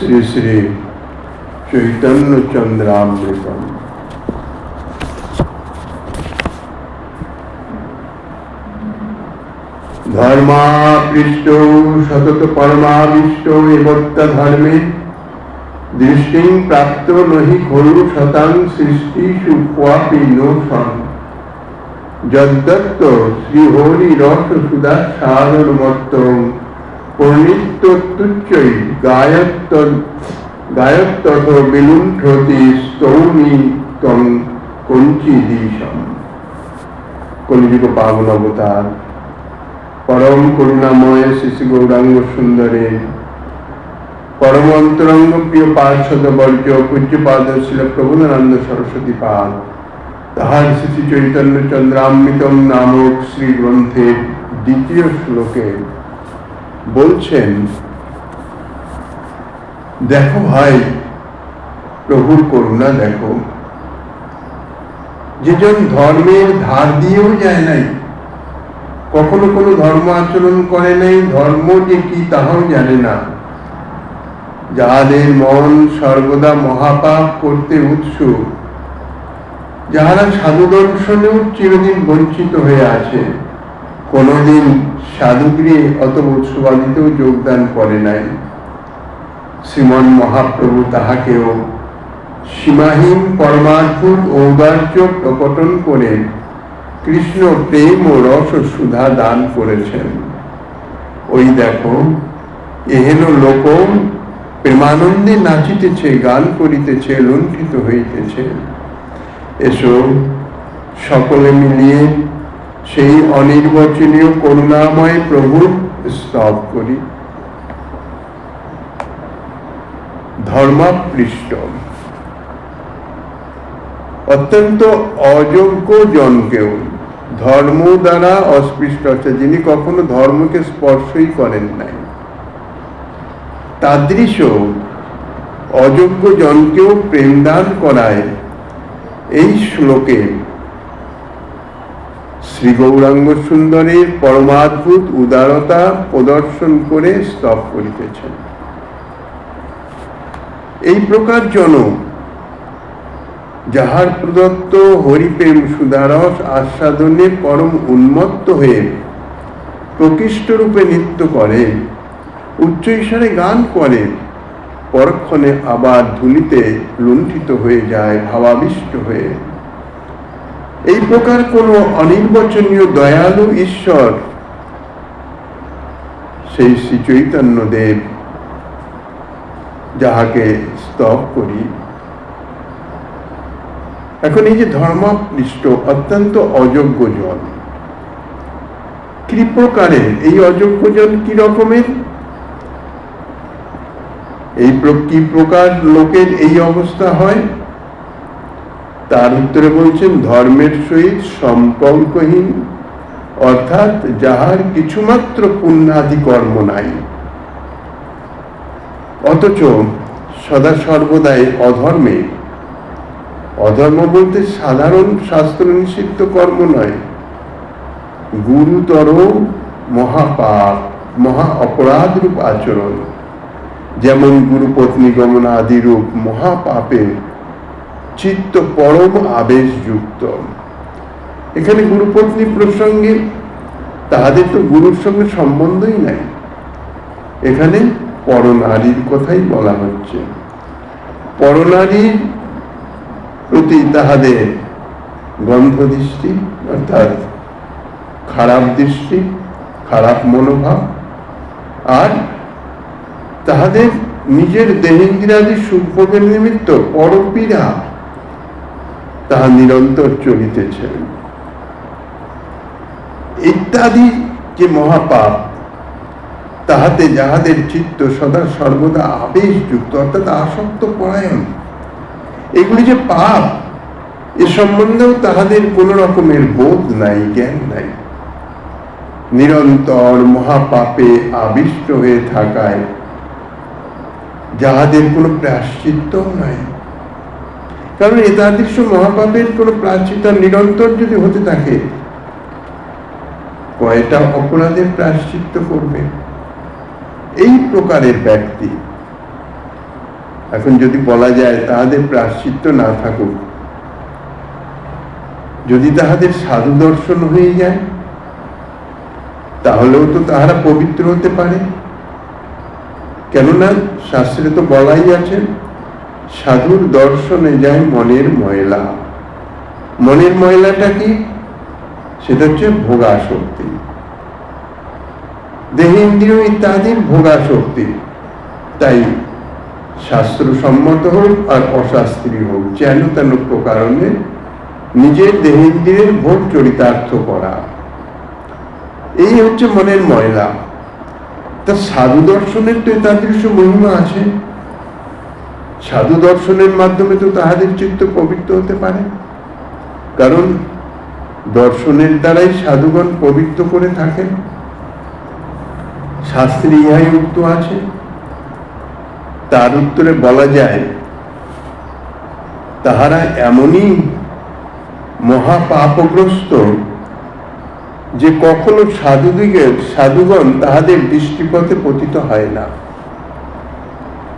শ্রী শ্রী চৈতন্য চন্দ্রামৃতম। ধর্মাপৃষ্ট সতত পরমাবিষ্ট এবত্তা ধর্মে দৃষ্টিং প্রাপ্ত নহি খলু শতাং সৃষ্টিষু ক্বাপি নো সন যদ্দত্ত শ্রীহরি রস সুধা সাধনমত্তং পূর্ণিত্ব তুচ্ছৈ গায়ত্তথ বিলুণ্ঠতি স্তৌমি তং কঞ্চিদীশম। কলিযুগ পাবন অবতার পরম করুণাময় শ্রী গৌরাঙ্গ সুন্দরের পরম অন্তরঙ্গ প্রিয় পার্ষদ বর্জ পূজ্যপাদ শ্রীল প্রবোধানন্দ সরস্বতী পাদ তাহার শ্রী চৈতন্য চন্দ্রামৃতম নামক শ্রী গ্রন্থের দ্বিতীয় শ্লোকে বলছেন, দেখো ভাই প্রভুর করুণা দেখো, যেজন ধর্মের ধার দিয়েও যায় নাই, কখনো কোনো ধর্ম আচরণ করে নাই, ধর্ম যে কি তাহাও জানে না, যাহাদের মন সর্বদা মহাপাপ করতে উৎসুক, যাহারা সাধু দর্শনেও চিরদিন বঞ্চিত হয়ে আছে, কোনদিন সাধুগৃহে অথবা উৎসবাদিতেও যোগদান করে নাই, শ্রীমন মহাপ্রভু তাহাকেও সীমাহীন পরমাদ্ভুত ঔদার্য প্রকটন করে কৃষ্ণ প্রেম ও রস সুধা দান করেছেন। ওই দেখো এহেন লোক প্রেমানন্দে নাচিতেছে, গান করিতেছে, লুণ্ঠিত হইতেছে। এসো সকলে মিলিয়ে সেই অনির্বচনীয় করুণাময় প্রভুর স্তব করি। ধর্মাপৃষ্ট অত্যন্ত অযোগ্য জনকেও ধর্ম দ্বারা অস্পৃষ্ট আছে, যিনি কখনো ধর্মকে স্পর্শই করেন নাই, তাদৃশ অযোগ্য জনকেও প্রেমদান করায় এই শ্লোকে শ্রী গৌরাঙ্গ সুন্দরের পরমাদ্ভুত উদারতা প্রদর্শন করে স্তব করিতেছেন। এই প্রকার জন যাহার প্রদত্ত হরিপ্রেম সুদারস আস্বাদনে পরম উন্মত্ত হয়ে প্রকৃষ্ট রূপে নৃত্য করে, উচ্চ ঈশ্বরে গান করে, পরক্ষণে আবার ধুলিতে লুণ্ঠিত হয়ে যায় ভাবাবিষ্ট হয়ে। এই প্রকার কোন অনির্বচনীয় দয়ালু ঈশ্বর সেই শ্রী চৈতন্য দেব, যাহাকে স্তব করি। এখন এই যে ধর্মাপৃষ্ট অত্যন্ত অযোগ্য জন, কি প্রকারের এই অযোগ্য জন, কি রকমের, এই কি প্রকার লোকের এই অবস্থা হয়, তার উত্তরে বলছেন, ধর্মের সহিত সম্পর্কহীন, অর্থাৎ যাহার কিছুমাত্র পুণ্যাদি কর্ম নাই, অথচ সদা সর্বদাই অধর্মে, অধর্ম বলতে সাধারণ শাস্ত্র নিষিদ্ধ কর্ম নয়, গুরুতর মহাপাপ মহা অপরাধ রূপ আচরণ, যেমন গুরুপত্নী গমন আদি রূপ মহাপাপে চিত্ত পরম আবেশযুক্ত। এখানে গুরুপত্নী প্রসঙ্গে তাহাদের তো গুরুর সঙ্গে সম্বন্ধই নাই, এখানে পরনারীর কথাই বলা হচ্ছে। পরনারীর প্রতি তাহাদের গন্ধ দৃষ্টি, অর্থাৎ খারাপ দৃষ্টি, খারাপ মনোভাব, আর তাহাদের নিজের দেহেন্দ্রিয়াদি সুখভোগের নিমিত্ত পরপীড়া তাহা নিরন্তর চলিতেছে ইত্যাদি যে মহাপাপ, তাহাতে যাহাদের চিত্ত সদা সর্বদা আবেশযুক্ত, অর্থাৎ আসক্ত পরায়ণ, এগুলি যে পাপ, এ সম্বন্ধেও তাহাদের কোন রকমের বোধ নাই, জ্ঞান নাই, নিরন্তর মহাপাপে আবিষ্ট হয়ে থাকায় যাহাদের কোনো প্রায়শ্চিত্ত নাই। কারণ এতাদৃশ মহাপাপের কোনো প্রায়শ্চিত্ত নিরন্তর যদি হতে থাকে, কয়টা অপরাধের প্রায়শ্চিত্ত করবে? এই প্রকারের ব্যক্তি এখন যদি বলা যায় তাহাদের প্রায়শ্চিত্ত না থাকুক, যদি তাহাদের সাধু দর্শন হয়ে যায়, তাহলেও তো তাহারা পবিত্র হতে পারে। কেননা শাস্ত্রে তো বলাই আছে, সাধুর দর্শনে যায় মনের ময়লা। মনের ময়লাটা কি? সেটা হচ্ছে ভোগাসক্তি, দেহেন্দ্রিয় ইত্যাদির ভোগাসক্তি। তাই শাস্ত্রসম্মত হোক আর অশাস্ত্রীয় হোক, যেন তেন প্রকারণে নিজের দেহেন্দ্রিয়ের ভোগ চরিতার্থ করা, এই হচ্ছে মনের ময়লা। তা সাধু দর্শনের তো তাদৃশ মহিমা আছে। সাধু দর্শনের মাধ্যমে তো তাহাদের চিত্ত পবিত্র হতে পারে, কারণ দর্শনের দ্বারাই সাধুগণ পবিত্র করে থাকেন। শাস্ত্রে ইহাই উক্ত আছে। তার উত্তরে বলা যায়, তাহারা এমনই মহাপাপগ্রস্ত যে কখনো সাধুগণ তাহাদের দৃষ্টিপথে পতিত হয় না।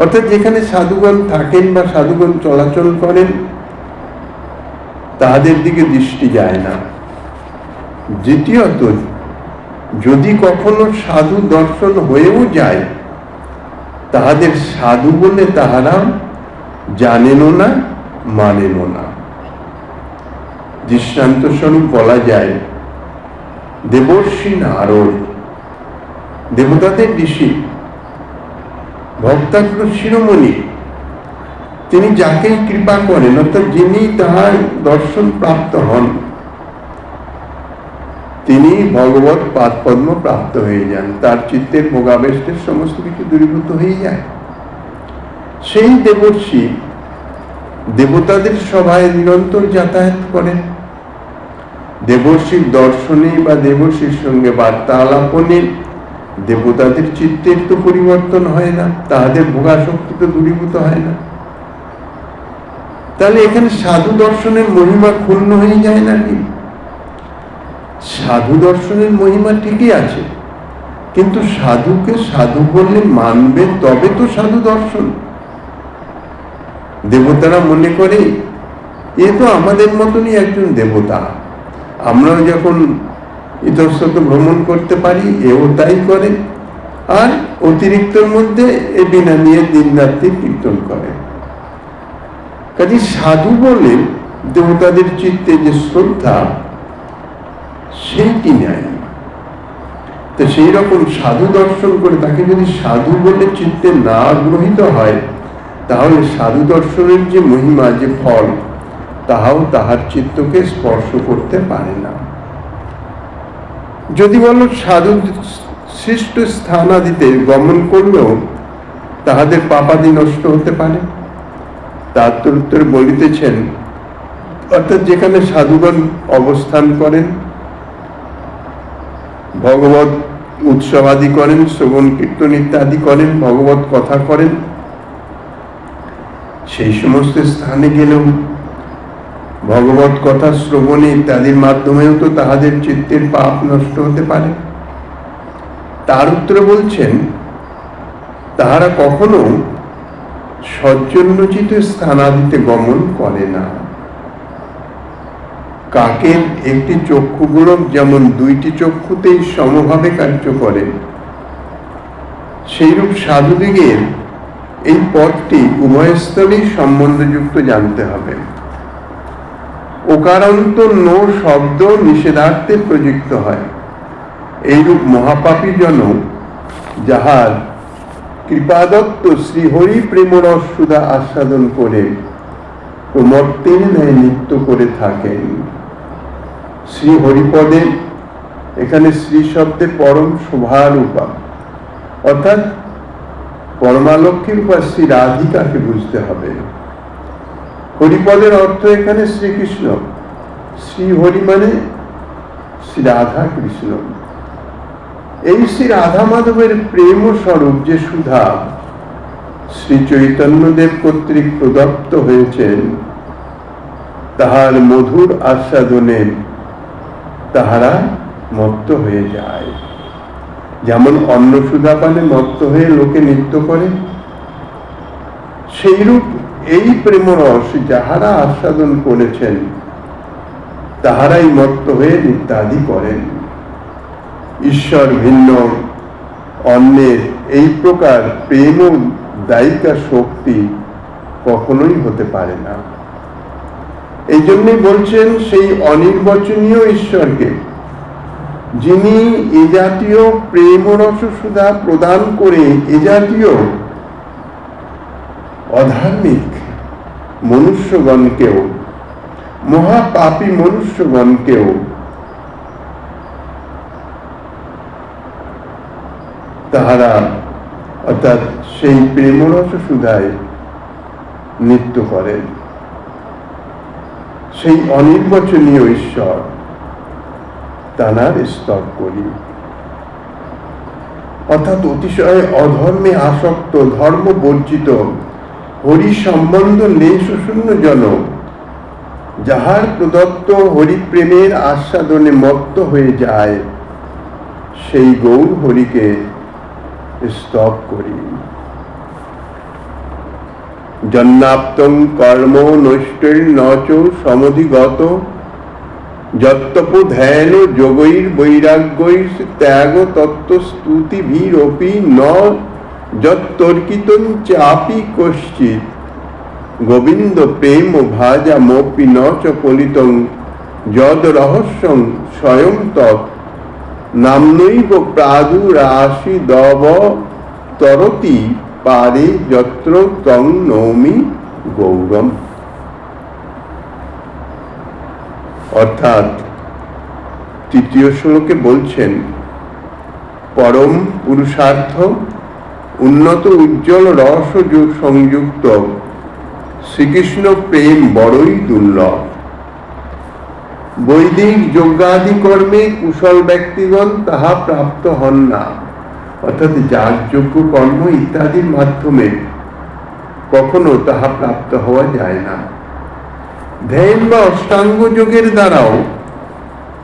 অর্থাৎ যেখানে সাধুগণ থাকেন বা সাধুগণ চলাচল করেন, তাহাদের দিকে দৃষ্টি যায় না। দ্বিতীয়ত, যদি কখনো সাধু দর্শন হয়েও যায়, তাহাদের সাধু বলে তাহারা জানেনও না, মানেনও না। দৃষ্টান্ত স্বরূপ বলা যায়, দেবর্ষি নারদ, দেবতাদের ঋষি, ভক্তাগ্র শিরোমণি, তিনি যাকেই কৃপা করেন, অর্থাৎ যিনি তাহার দর্শন প্রাপ্ত হন, তিনি ভগবত পাদপদ্ম প্রাপ্ত হয়ে যান। তার চিত্তের ভোগাবেশের সমস্ত কিছু দূরীভূত হয়ে যায়। সেই দেবর্ষি দেবতাদের সভায় নিরন্তর যাতায়াত করেন। দেবর্ষির দর্শনে বা দেবর্ষির সঙ্গে বার্তা আলাপনে দেবতাদের চিত্তের তো পরিবর্তন হয় না, তাহাদের ভোগাসক্তি তো দূরীভূত হয় না। তাহলে এখানে সাধু দর্শনের মহিমা ক্ষুণ্ণ হয়ে যায় নাকি? সাধু দর্শনের মহিমা ঠিকই আছে, কিন্তু সাধুকে সাধু বললে মানবে, তবে তো সাধু দর্শন। দেবতারা মনে করে এ তো আমাদের মতনই একজন দেবতা, আমরাও যখন ইতস্তত ভ্রমণ করতে পারি, এও তাই করে, আর অতিরিক্তর মধ্যে এ বিনা নিয়ে দিন রাত্রি কীর্তন করে। কাজে সাধু বলে দেবতাদের চিত্তে যে শ্রদ্ধা, সেইটি নেয়। তো সেই রকম সাধু দর্শন করে তাকে যদি সাধু বলে চিত্তে না গ্রহিত হয়, তাহলে সাধু দর্শনের যে মহিমা, যে ফল, তাহাও তাহার চিত্তকে স্পর্শ করতে পারে না। যদি বলো সাধু সৃষ্ট স্থানাদিতে গমন করলেও তাহাদের পাপাদি নষ্ট হতে পারে, তার উত্তরে বলিতেছেন, অর্থাৎ যেখানে সাধুগণ অবস্থান করেন, ভগবত উৎসবাদি করেন, শ্রবণ কীর্তন ইত্যাদি করেন, ভগবত কথা করেন, সেই সমস্ত স্থানে গেলেও ভগবত কথা শ্রবণে ইত্যাদির মাধ্যমেও তো তাহাদের চিত্তের পাপ নষ্ট হতে পারে। তার উত্তরে বলছেন, তাহারা কখনো সজ্জন্যচিত স্থানাদিতে গমন করে না। কাকের একটি চক্ষু গোলক যেমন দুইটি চক্ষুতেই সমভাবে কার্য করে, সেইরূপ সাধুদিগের এই পথটি উভয়স্থলেই সম্বন্ধযুক্ত জানতে হবে। ওকারান্ত নো শব্দ নিষেধার্থে প্রযুক্ত হয়। এইরূপ মহাপাপী জন, যাহার কৃপাদত্ত শ্রীহরি প্রেমরস সুধা আস্বাদন করে প্রমত্তের ন্যায় নৃত্য করে থাকেন। শ্রী হরিপদে, এখানে শ্রী শব্দে পরম শোভারূপা, অর্থাৎ পরমালক্ষ্মীর উপর শ্রী রাধিকাকে বুঝতে হবে। হরিপদের অর্থ এখানে শ্রীকৃষ্ণ, শ্রী হরি মানে শ্রী রাধা কৃষ্ণ। এই শ্রী রাধা মাধবের প্রেম স্বরূপ যে সুধা শ্রী চৈতন্যদেব কর্তৃক প্রদত্ত হয়েছেন, তাহার মধুর আস্বাদনে তাহারা মত্ত হয়ে যায়। যেমন অন্ন সুধা পানে মত্ত হয়ে লোকে নৃত্য করে, সেইরূপ এই প্রেমরস যাহারা আস্বাদন করেছেন তাহারাই মত্ত হয়ে ইত্যাদি করেন। ঈশ্বর ভিন্ন অন্যের এই প্রকার প্রেম ও দায়িকা শক্তি কখনোই হতে পারে না। এই জন্যই বলছেন সেই অনির্বচনীয় ঈশ্বরকে, যিনি এ জাতীয় প্রেম রস সুধা প্রদান করে এ জাতীয় অধার্মিক মনুষ্যগণকেও, মহাপাপী মনুষ্যগণকেও তাহারা অর্থাৎ সেই প্রেমরস সুধায় নৃত্য করেন। সেই অনির্বচনীয় ঈশ্বর তাঁর স্তব করি। অর্থাৎ অতিশয় অধর্মে আসক্ত, ধর্ম বর্জিত, হরি সম্বন্ধ লেশ শূন্য জন, যাহার প্রদত্ত হরিপ্রেমের আস্বাদনে মত্ত হয়ে যায়, সেই গৌর হরিকে স্তব করি। জন্মাপ্তং কর্ম নৈষ্ঠৈর নচ সমধিগত, যত্তপ ধ্যান যোগৈর বৈরাগ্যৈর ত্যাগ তত্ত্ব স্তুতিভিরপি ন যত্তর্কিতং চাপি কশ্চিৎ, গোবিন্দ প্রেম ভাজামপি ন চ কলিতং যদ রহস্যং স্বয়ং তৎ নাম্নৈব প্রাদুরাশি দব তরতি পারে যত্র তং নৌমি গৌরম। অর্থাৎ তৃতীয় শ্লোকে বলছেন, পরম পুরুষার্থ উন্নত উজ্জ্বল রস সংযুক্ত শ্রীকৃষ্ণ প্রেম বড়ই দুর্লভ। বৈদিক যজ্ঞাদি কর্মে কুশল ব্যক্তিগণ তাহা প্রাপ্ত হন না। অর্থাৎ যাগযজ্ঞ কর্ম ইত্যাদির মাধ্যমে কখনো তাহা প্রাপ্ত হওয়া যায় না। ধ্যান বা অষ্টাঙ্গ যোগের দ্বারাও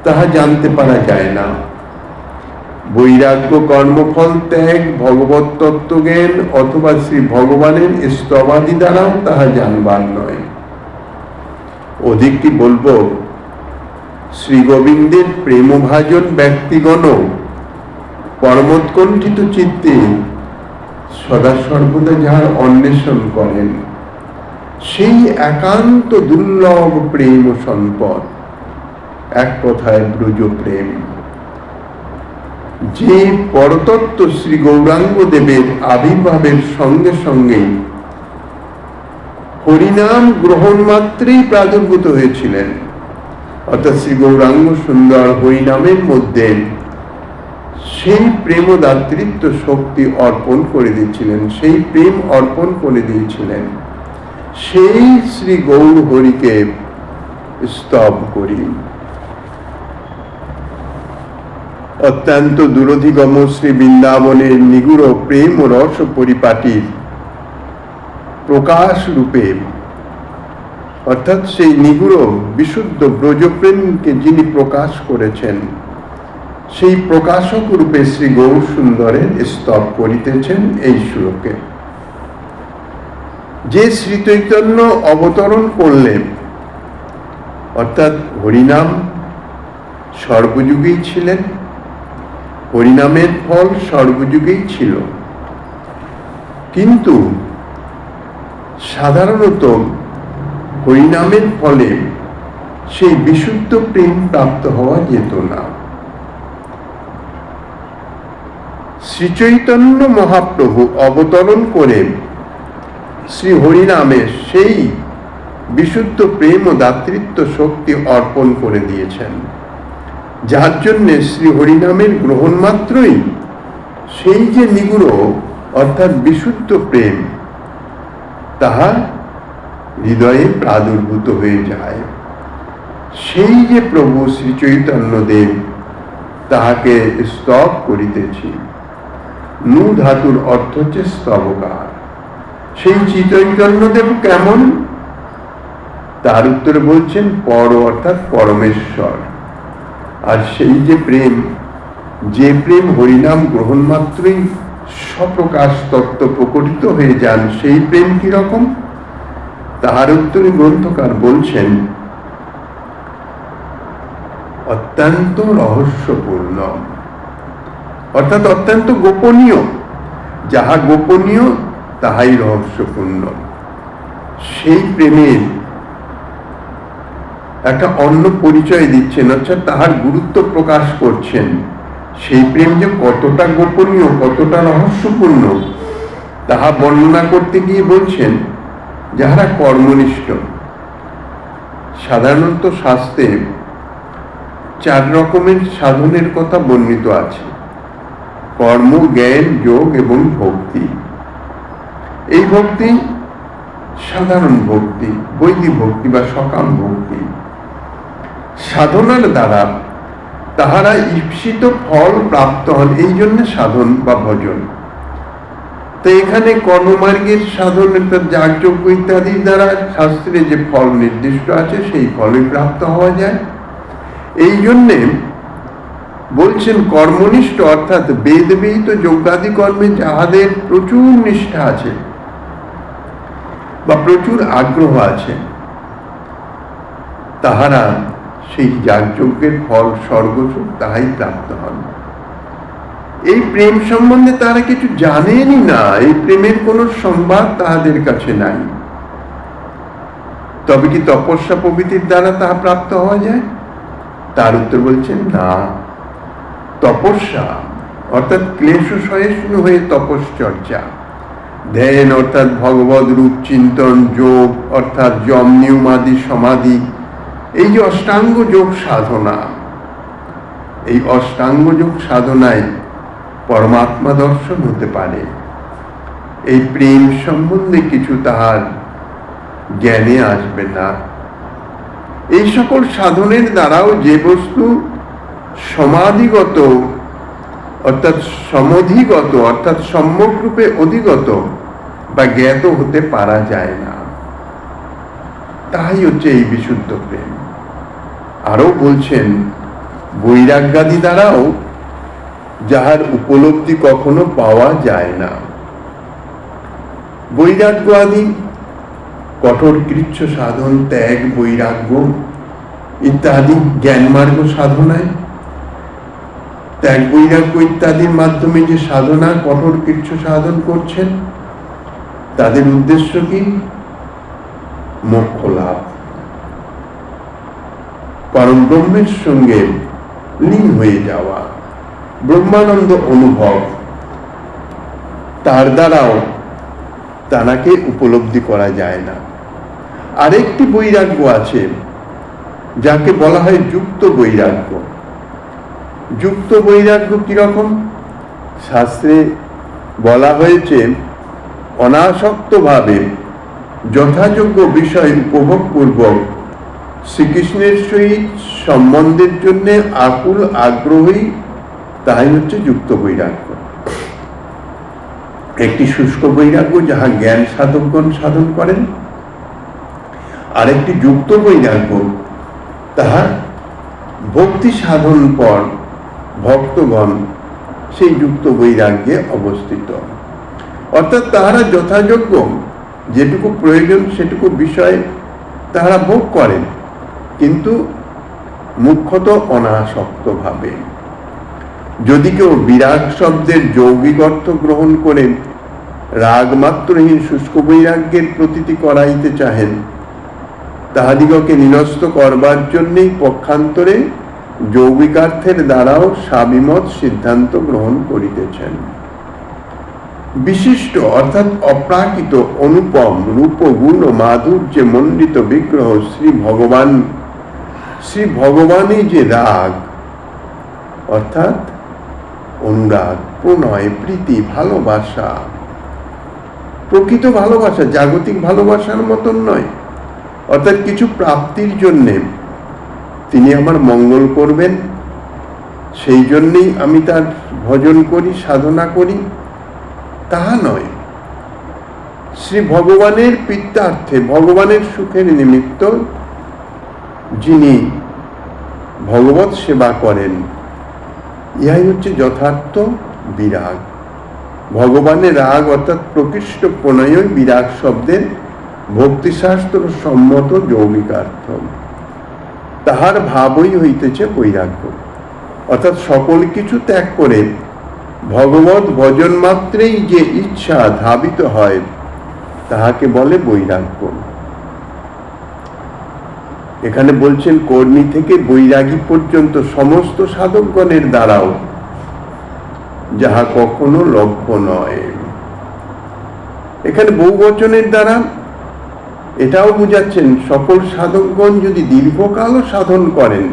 তাহা জানতে পারা যায় না। বৈরাগ্য কর্মফল ত্যাগ, ভগবত তত্ত্বজ্ঞান অথবা শ্রী ভগবানের স্তবাদি দ্বারাও তাহা জানবার নয়। অধিক কি বলবো, শ্রী গোবিন্দের প্রেমভাজন ব্যক্তিগণ পরমোৎকণ্ঠিত চিত্তে সদা সর্বদা যাহার অন্বেষণ করেন, সেই একান্ত দুর্লভ প্রেম সম্পদ, এক কথায় ব্রজ প্রেম, যে পরতত্ত্ব শ্রী গৌরাঙ্গ দেবের আবির্ভাবের সঙ্গে সঙ্গেই হরিনাম গ্রহণ মাত্রেই প্রাদুর্ভূত হয়েছিলেন। অর্থাৎ শ্রী গৌরাঙ্গ সুন্দর হরিনামের মধ্যে সেই প্রেম দাতৃত্ব শক্তি অর্পণ করে দিয়েছিলেন, সেই প্রেম অর্পণ করে দিয়েছিলেন। সেই শ্রী গৌর হরিকে স্তব করি। অত্যন্ত দুরধিগম শ্রী বৃন্দাবনের নিগুড় প্রেম ও রস পরিপাটির প্রকাশ রূপে, অর্থাৎ সেই নিগুড় বিশুদ্ধ ব্রজপ্রেমকে যিনি প্রকাশ করেছেন, সেই প্রকাশক রূপে শ্রী গৌর সুন্দরের স্তব করিতেছেন এই শ্লোকে। যে শ্রী চৈতন্য অবতরণ করলেন, অর্থাৎ হরিনাম সর্বযুগেই ছিলেন, হরিনামের ফল সর্বযুগেই ছিল, কিন্তু সাধারণত হরিনামের ফলে সেই বিশুদ্ধ প্রেম প্রাপ্ত হওয়া যেত না। শ্রী চৈতন্য মহাপ্রভু অবতরণ করে শ্রী হরিনামে সেই বিশুদ্ধ প্রেম ও দাতৃত্ব শক্তি অর্পণ করে দিয়েছেন, যার জন্যে শ্রী হরিনামের গ্রহণ মাত্রই সেই যে নিগুড় অর্থাৎ বিশুদ্ধ প্রেম তাহা হৃদয়ে প্রাদুর্ভূত হয়ে যায়। সেই যে প্রভু শ্রী চৈতন্য দেব, তাহাকে স্তব করিতেছি। নু ধাতুর অর্থ হচ্ছে স্তবকার। সেই চৈতন্যদেব কেমন, তার উত্তরে বলছেন পর অর্থাৎ পরমেশ্বর। আর সেই যে প্রেম, যে প্রেম হরিনাম গ্রহণ মাত্রই স্বপ্রকাশ তত্ত্ব প্রকটিত হয়ে যান, সেই প্রেম কিরকম? তাহার উত্তরে গ্রন্থকার বলছেন অত্যন্ত রহস্যপূর্ণ, অর্থাৎ অত্যন্ত গোপনীয়। যাহা গোপনীয় তাহাই রহস্যপূর্ণ। সেই প্রেমের একটা অন্য পরিচয় দিচ্ছেন, অর্থাৎ তাহার গুরুত্ব প্রকাশ করছেন। সেই প্রেম যে কতটা গোপনীয়, কতটা রহস্যপূর্ণ, তাহা বর্ণনা করতে গিয়ে বলছেন যাহারা কর্মনিষ্ঠ। সাধারণত শাস্ত্রে 4 রকমের সাধনের কথা বর্ণিত আছে: কর্ম, জ্ঞান, যোগ এবং ভক্তি। এই ভক্তি সাধারণ ভক্তি, বৈদিক ভক্তি বা সকাম ভক্তি। সাধনার দ্বারা তাহারা ঈপ্সিত ফল প্রাপ্ত হন, এই জন্য সাধন বা ভজন। তো এখানে কর্মমার্গের সাধন, যাগযজ্ঞ ইত্যাদির দ্বারা শাস্ত্রে যে ফল নির্দিষ্ট আছে সেই ফলই প্রাপ্ত হওয়া যায়। এই জন্যে বলছেন কর্মনিষ্ঠ, অর্থাৎ বেদবিহিত যজ্ঞাদি কর্মে যাহাদের প্রচুর নিষ্ঠা আছে বা প্রচুর আগ্রহ আছে, তাহারা সেই যাগযজ্ঞের ফল স্বর্গসুখ তাহাই প্রাপ্ত হন। এই প্রেম সম্বন্ধে তারা কিছু জানেনই না, এই প্রেমের কোনো সংবাদ তাহাদের কাছে নাই। তবে কি তপস্যা প্রভৃতির দ্বারা তাহা প্রাপ্ত হওয়া যায়? তার উত্তর বলছেন না। তপস্যা অর্থাৎ ক্লেশ সহিষ্ণু হয়ে তপশ্চর্যা, ধ্যান অর্থাৎ ভগবদ রূপ চিন্তন, যোগ অর্থাৎ যম নিয়ম আদি সমাধি, এই যে অষ্টাঙ্গ যোগ সাধনা, এই অষ্টাঙ্গ যোগ সাধনায় পরমাত্মা দর্শন হতে পারে। এই প্রেম সম্বন্ধে কিছু তাহার জ্ঞানে আসবে না। এই সকল সাধনের দ্বারাও যে বস্তু সমাধিগত অর্থাৎ সমধিগত অর্থাৎ সম্যক রূপে অধিগত বা জ্ঞাত হতে পারা যায় না, তাই হচ্ছে এই বিশুদ্ধ প্রেম। আরো বলছেন বৈরাগ্যাদি দ্বারাও যাহার উপলব্ধি কখনো পাওয়া যায় না। বৈরাগ্য আদি কঠোর কৃচ্ছ সাধন, ত্যাগ, বৈরাগ্য ইত্যাদি জ্ঞানমার্গ সাধনায়, ত্যাগ বৈরাগ্য ইত্যাদির মাধ্যমে যে সাধনা কঠোর কৃচ্ছ সাধন করছেন, তাদের উদ্দেশ্য কি? মোক্ষ লাভ, পরম ব্রহ্মের সঙ্গে লীন হয়ে যাওয়া, ব্রহ্মানন্দ অনুভব। তার দ্বারাও তাকে উপলব্ধি করা যায় না। আরেকটি বৈরাগ্য আছে যাকে বলা হয় যুক্ত বৈরাগ্য। যুক্ত বৈরাগ্য কিরকম? শাস্ত্রে বলা হয়েছে অনাসক্তভাবে যথাযোগ্য বিষয় উপভোগ পূর্বক শ্রীকৃষ্ণের সহিত সম্বন্ধের জন্য আকুল আগ্রহী, তাই হচ্ছে যুক্ত বৈরাগ্য। একটি শুষ্ক বৈরাগ্য যাহা জ্ঞান সাধকগণ সাধন করেন, আরেকটি যুক্ত বৈরাগ্য তাহা ভক্তি সাধন পর ভক্তগণ সেই যুক্ত বৈরাগ্যে অবস্থিত। অর্থাৎ তাহারা যথাযোগ্য যেটুকু প্রয়োজন সেটুকু বিষয় তাহারা ভোগ করেন, কিন্তু মুখ্যত অনাসক্ত ভাবে। যদি কেউ বিরাগ শব্দের যৌগিক অর্থ গ্রহণ করে রাগমাত্রহীন শুষ্ক বৈরাগ্যের প্রতীতি করাইতে চাহেন, তাহাদিগকে নিরস্ত করবার জন্যই পক্ষান্তরে যৌগিকার্থের দ্বারাও স্বাভিমত সিদ্ধান্ত গ্রহণ করিতেছেন। বিশিষ্ট অর্থাৎ অপ্রাকৃত অনুপম রূপ গুণ ও মাধুর্যে মণ্ডিত বিগ্রহ শ্রী ভগবানই যে রাগ অর্থাৎ অনুরাগ, প্রণয়, প্রীতি, ভালোবাসা, প্রকৃত ভালোবাসা, জাগতিক ভালোবাসার মতন নয়। অর্থাৎ কিছু প্রাপ্তির জন্যে তিনি আমার মঙ্গল করবেন, সেই জন্যেই আমি তার ভজন করি, সাধনা করি, তাহা নয়। শ্রী ভগবানের প্রীত্যার্থে, ভগবানের সুখের নিমিত্ত যিনি ভগবৎ সেবা করেন, ইহাই হচ্ছে যথার্থ বিরাগ। ভগবানের রাগ অর্থাৎ প্রকৃষ্ট প্রণয় বিরাগ শব্দের ভক্তিশাস্ত্র সম্মত যৌগিকার্থ। তাহার ভাবই হইতেছে বৈরাগ্য, অর্থাৎ সকল কিছু ত্যাগ করে ভগবত ভজন মাত্রেই যে ইচ্ছা ধাবিত হয় তাহাকে বলে বৈরাগ্য। এখানে বলছেন কর্মী থেকে বৈরাগী পর্যন্ত সমস্ত সাধকগণের দ্বারাও যাহা কখনো লভ্য নয়। এখানে বহুবচনের দ্বারা এটাও বুঝাচ্ছেন সকল সাধকগণ যদি দীর্ঘকালও সাধন করেন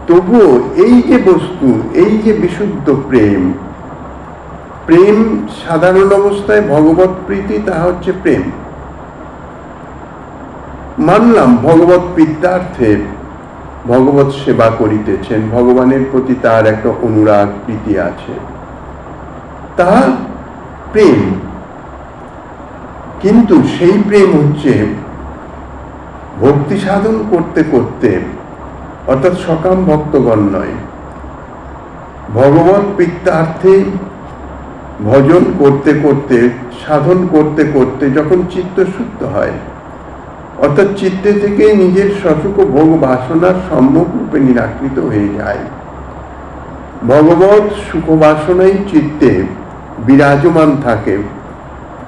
তবুও এই যে বস্তু, এই যে বিশুদ্ধ প্রেম, প্রেম সাধারণ অবস্থায় ভগবত প্রীতি, তাহা হচ্ছে প্রেম। মানলাম ভগবত প্রীত্যার্থে ভগবত সেবা করিতেছেন, ভগবানের প্রতি তার একটা অনুরাগ প্রীতি আছে, তাহা প্রেম। কিন্তু সেই প্রেম হচ্ছে ভক্তি সাধন করতে করতে, অর্থাৎ সকাম ভক্তগণ নয়, ভগবত প্রীত্যার্থে ভজন করতে করতে, সাধন করতে করতে যখন চিত্ত শুদ্ধ হয়, অর্থাৎ চিত্তে থেকে নিজের সসুখ ভোগ বাসনার সম্মুখ রূপে নিরাকৃত হয়ে যায়, ভগবত সুখ বাসনাই চিত্তে বিরাজমান থাকে,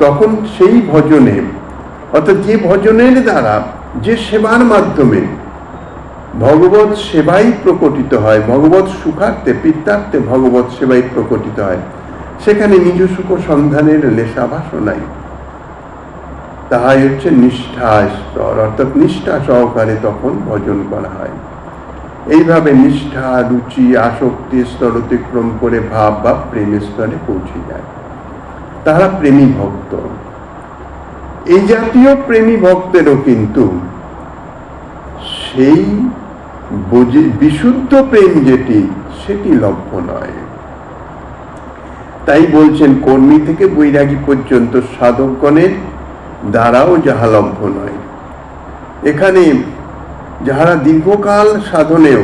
তখন সেই ভজনে, অর্থাৎ যে ভজনের দ্বারা, যে সেবার মাধ্যমে ভগবত সেবাই প্রকটিত হয়, ভগবত সুখার্থে পিত্তার্থে ভগবত সেবাই প্রকটিত হয়, সেখানে নিজ সুখ সন্ধানের লেশাভাসও নাই। তাহাই হচ্ছে নিষ্ঠা স্তর, অর্থাৎ নিষ্ঠা সহকারে তখন ভজন করা হয়। এইভাবে নিষ্ঠা, রুচি, আসক্তি স্তর অতিক্রম করে ভাব বা প্রেমের স্তরে পৌঁছে যায়, তারা প্রেমী ভক্ত। এই জাতীয় প্রেমী ভক্তেরও কিন্তু সেই বিশুদ্ধ প্রেম যেটি, সেটি লভ্য নয়। তাই বলছেন কর্মী থেকে বৈরাগী পর্যন্ত সাধকগণের দ্বারাও যাহা লভ্য নয়। এখানে যাহারা দীর্ঘকাল সাধনেও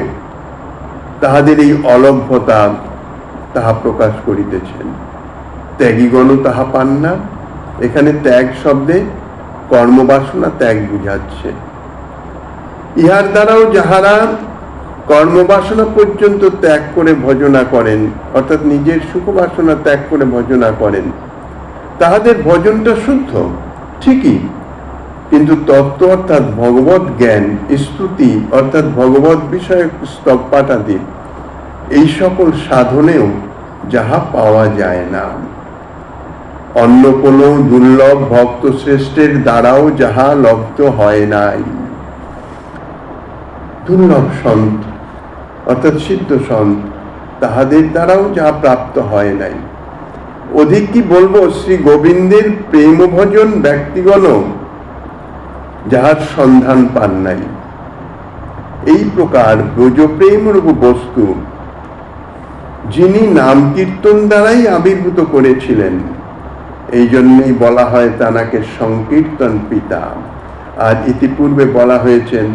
তাহাদের এই অলভ্যতা তাহা প্রকাশ করিতেছেন, ত্যাগীগণও তাহা পান না। এখানে ত্যাগ শব্দে কর্মবাসনা ত্যাগ বুঝাচ্ছে। ইহার দ্বারাও যাহারা কর্মবাসনা পর্যন্ত ত্যাগ করে ভজনা করেন, অর্থাৎ নিজের সুখ বাসনা ত্যাগ করে ভজনা করেন, তাহাদের ভজনটা শুদ্ধ ঠিকই, কিন্তু তত্ত্ব অর্থাৎ ভগবত জ্ঞান, স্তুতি অর্থাৎ ভগবত বিষয়ক স্তব পাঠাদি, এই সকল সাধনেও যাহা পাওয়া যায় না। অন্য কোন দুর্লভ ভক্ত শ্রেষ্ঠের দ্বারাও যাহা লব্ধ হয় নাই। দুর্লভ সন্ত অর্থাৎ সিদ্ধ সন্ত, তাহাদের দ্বারাও যাহা প্রাপ্ত হয় নাই। অধিক কি বলবো, শ্রী গোবিন্দের প্রেম ভজন ব্যক্তিগণ যাহার সন্ধান পান নাই। এই প্রকার ব্রজপ্রেম রূপ বস্তু যিনি নাম কীর্তন দ্বারাই আবির্ভূত করেছিলেন, এই জন্যই বলা হয় তানাকে সংকীর্তন পিতা। আর ইতিপূর্বে বলা হয়েছেন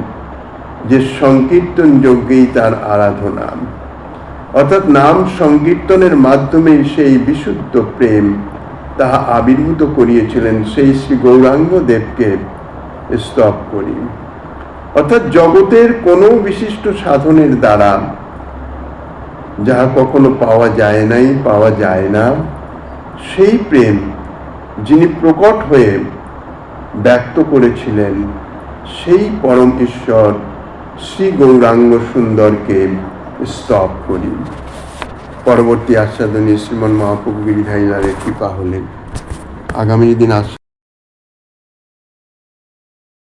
যে সংকীর্তন যজ্ঞেই তার আরাধনা, অর্থাৎ নাম সংকীর্তনের মাধ্যমে সেই বিশুদ্ধ প্রেম তাহা আবির্ভূত করিয়েছিলেন। সেই শ্রী গৌরাঙ্গ দেবকে স্তব করি। অর্থাৎ জগতের কোনো বিশিষ্ট সাধনের দ্বারা যাহা কখনো পাওয়া যায় নাই, পাওয়া যায় না, সেই প্রেম যিনি প্রকট হয়ে ব্যক্ত করেছিলেন, সেই পরম ঈশ্বর শ্রী গৌরাঙ্গ সুন্দরকে স্তব করি। পরবর্তী আস্বাদনে শ্রীমন মহাপ্রভু গিরিধারীলালের কৃপা হলেন। আগামী দিন আস্বাদন